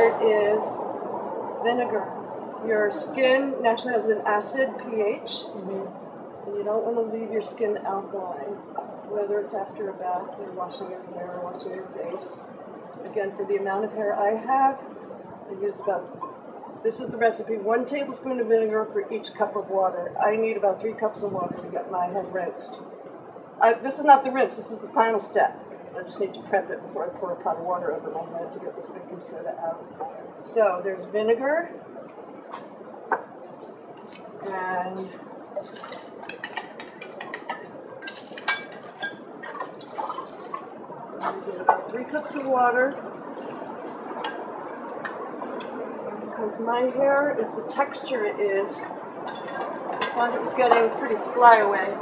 Is vinegar. Your skin naturally has an acid pH, and you don't want to leave your skin alkaline, whether it's after a bath or washing your hair or washing your face. Again, for the amount of hair I have, I use about, this is the recipe, 1 tablespoon of vinegar for each cup of water. I need about 3 cups of water to get my head rinsed. This is not the rinse, this is the final step. I just need to prep it before I pour a pot of water over my head to get this baking soda out. So there's vinegar, and I'm using about 3 cups of water, because my hair is the texture it is. I found it was getting pretty flyaway,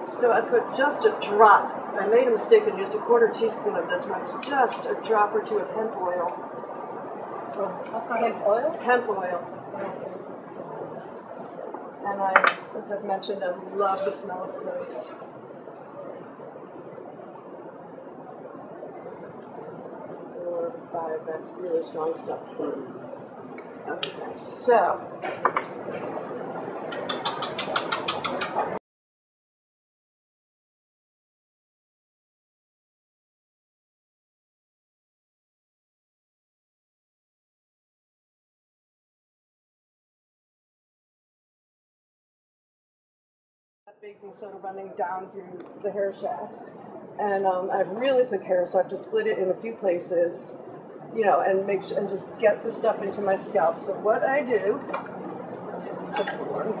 so I put just a drop. I made a mistake and used a 1/4 teaspoon of this one. It's just a drop or 2 of hemp oil. Hemp oil? Hemp oil. And as I've mentioned, I love the smell of cloves. 4 or 5, that's really strong stuff. Okay, so. Baking soda running down through the hair shafts, and I have really thick hair, so I have to split it in a few places, you know, and make sure and just get the stuff into my scalp. So what I do, I'll use the simple one,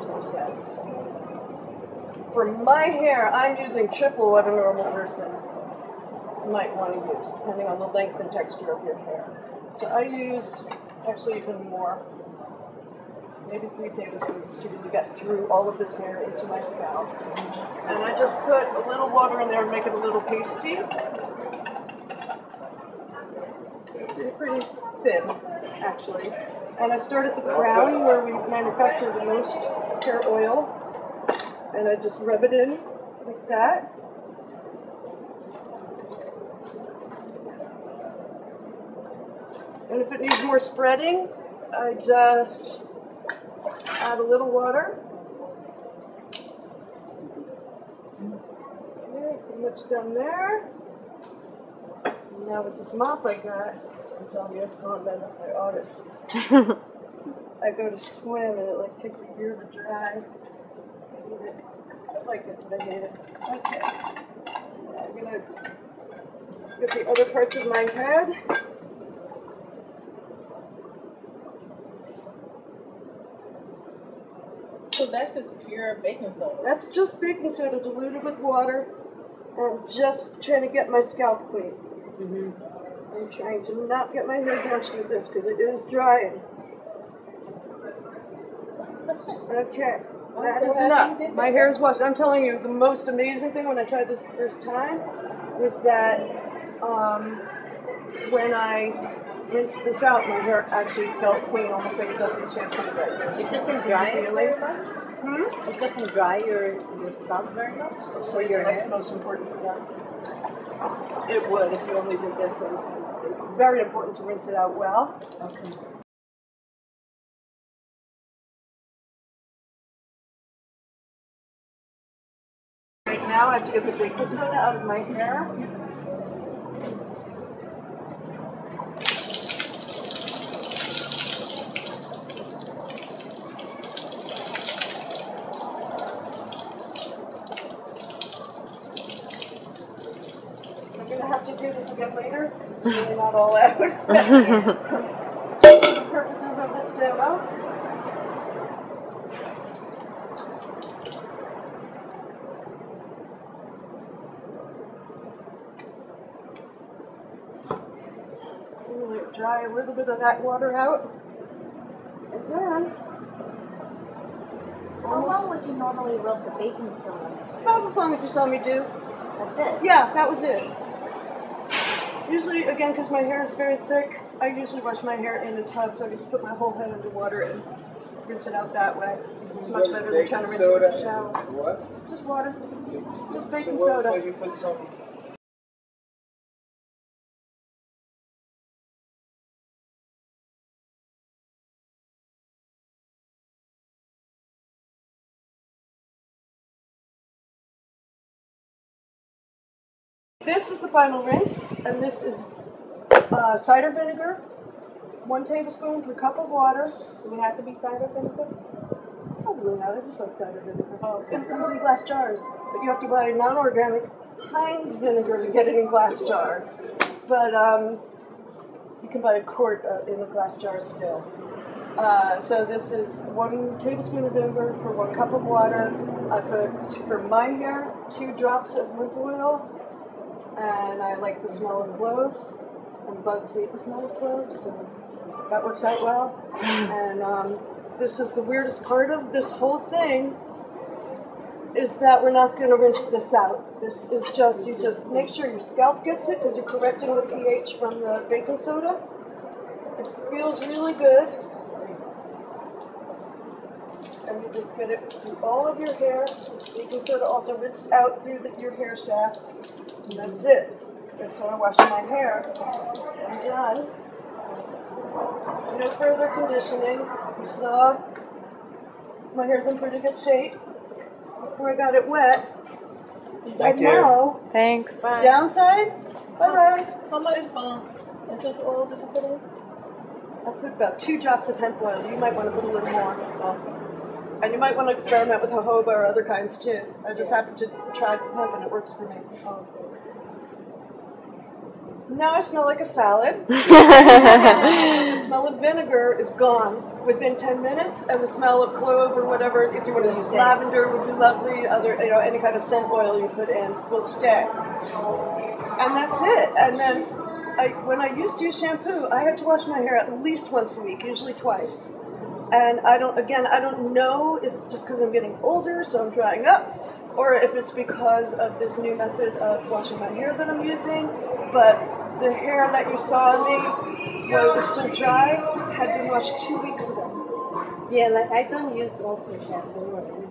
process. For my hair, I'm using triple what a normal person might want to use, depending on the length and texture of your hair. So I use actually even more. Maybe 3 tablespoons to really get through all of this hair into my scalp. And I just put a little water in there and make it a little pasty. It's pretty thin, actually. And I start at the crown where we manufacture the most hair oil. And I just rub it in like that. And if it needs more spreading, I just add a little water. Okay, pretty much done there. And now with this mop I got, I'm telling you it's gone by August. I go to swim and it like takes a year to dry. I like it, but I hate it. Okay. Now I'm gonna get the other parts of my head. So that's just pure baking soda? That's just baking soda diluted with water. I'm just trying to get my scalp clean. I'm trying to not get my hair drenched with this because it is drying. Okay, that is enough. My hair is washed. I'm telling you, the most amazing thing when I tried this the first time was that when I rinsed this out, my hair actually felt clean, almost like it does with shampoo. It doesn't dry very much? It doesn't dry your scalp very much? So your next most important step. It would if you only did this. And it's very important to rinse it out well. Okay. Right now I have to get the baking soda out of my hair. I'm going to have to do this again later, because it's really not all out. For the purposes of this demo. I'm going to dry a little bit of that water out. And then, How long would you normally rub the baking soda? about as long as you saw me do. That's it? Yeah, that was it. Usually, again, because my hair is very thick, I usually wash my hair in a tub, so I can just put my whole head under water and rinse it out that way. It's much better than trying to rinse it with a shower. What? Just water. Just baking So soda. you put some This is the final rinse, and this is cider vinegar, 1 tablespoon per cup of water. Do we have to be cider vinegar? Probably not. I just like cider vinegar. Oh, okay. And it comes in glass jars, but you have to buy non-organic Heinz vinegar to get it in glass jars. But you can buy a quart in a glass jar still. So this is 1 tablespoon of vinegar for 1 cup of water. I put, for my hair, 2 drops of lip oil, and I like the smell of cloves, and bugs hate the smell of cloves, so that works out well. And this is the weirdest part of this whole thing, is that we're not going to rinse this out. This is just, you just make sure your scalp gets it, because you're correcting the pH from the baking soda. It feels really good. And you just get it through all of your hair. Baking soda also rinsed out through your hair shafts. And that's it. And so I wash my hair. I'm done. No further conditioning. You saw my hair's in pretty good shape before I got it wet. Thank you. Now, Thanks. downside? Bye-bye. How much is it oil did you put in? I put about 2 drops of hemp oil. You might want to put a little more. And you might want to experiment with jojoba or other kinds too. I just happened to try hemp and it works for me. Now I smell like a salad. The smell of vinegar is gone within 10 minutes, and the smell of clove or whatever, if you want to use lavender, would be lovely. Other, any kind of scent oil you put in will stay. And that's it. And then when I used to use shampoo, I had to wash my hair at least once a week, usually twice. And I don't know if it's just because I'm getting older, so I'm drying up, or if it's because of this new method of washing my hair that I'm using. But the hair that you saw on me, while it was still dry, had been washed 2 weeks ago. Yeah, like I don't use also shampoo or